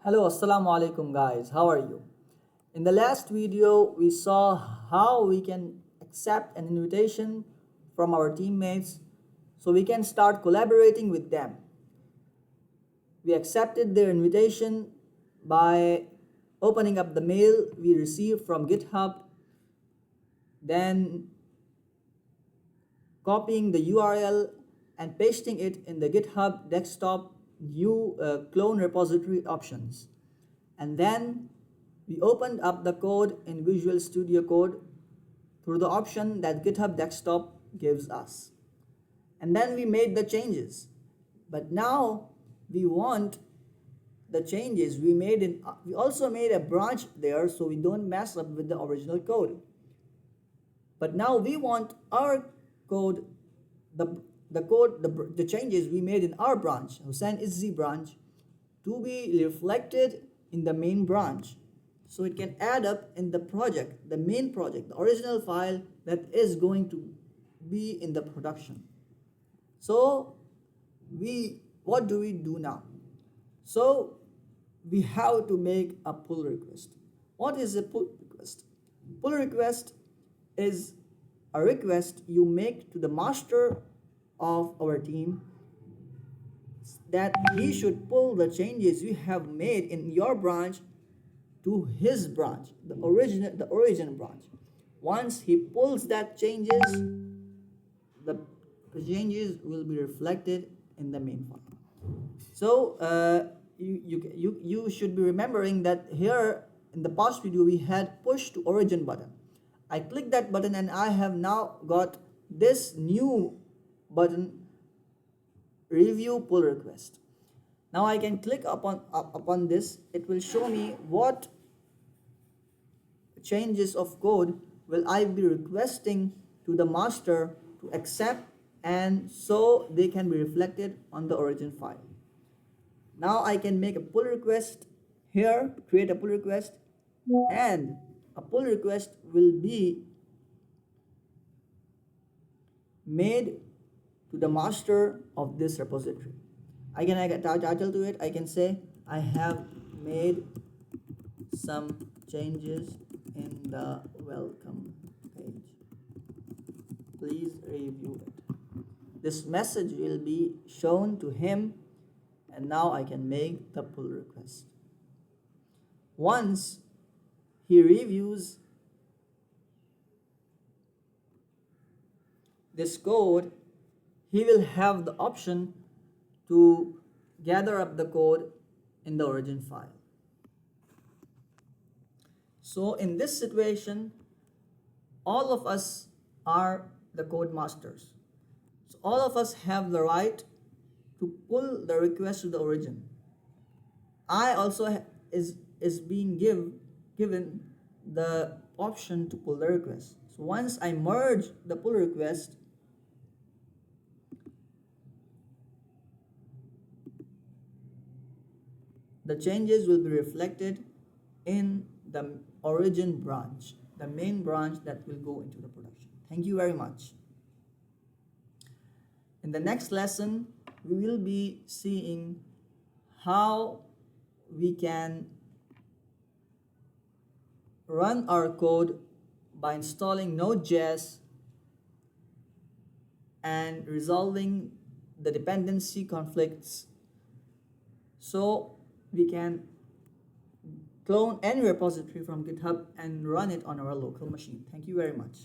Hello, assalamu alaikum guys. How are you? In the last video, we saw how we can accept an invitation from our teammates so we can start collaborating with them. We accepted their invitation by opening up the mail we received from GitHub, then copying the URL and pasting it in the GitHub desktop new clone repository options. And then we opened up the code in Visual Studio Code through the option that GitHub desktop gives us. And then we made the changes. But now we want the changes we made we also made a branch there so we don't mess up with the original code. But now we want our code, the changes we made in our branch, Hussein Izzi branch, to be reflected in the main branch. So it can add up in the project, the main project, the original file that is going to be in the production. So what do we do now? So we have to make a pull request. What is a pull request? Pull request is a request you make to the master of our team that he should pull the changes you have made in your branch to his branch, the origin branch. Once he pulls that changes, the changes will be reflected in the main file. So you should be remembering that here in the past video we had push to origin button. I click that button and I have now got this new button, review pull request. Now I can click upon this. It will show me what changes of code will I be requesting to the master to accept, and so they can be reflected on the origin file. Now I can make a pull request here, create a pull request, and a pull request will be made to the master of this repository. I can add a title to it. I can say I have made some changes in the welcome page. Please review it. This message will be shown to him, and now I can make the pull request. Once he reviews this code, he will have the option to gather up the code in the origin file. So in this situation, all of us are the code masters. So all of us have the right to pull the request to the origin. I also is being given the option to pull the request. So once I merge the pull request, the changes will be reflected in the origin branch, the main branch that will go into the production. Thank you very much. In the next lesson, we will be seeing how we can run our code by installing Node.js and resolving the dependency conflicts so we can clone any repository from GitHub and run it on our local machine. Thank you very much.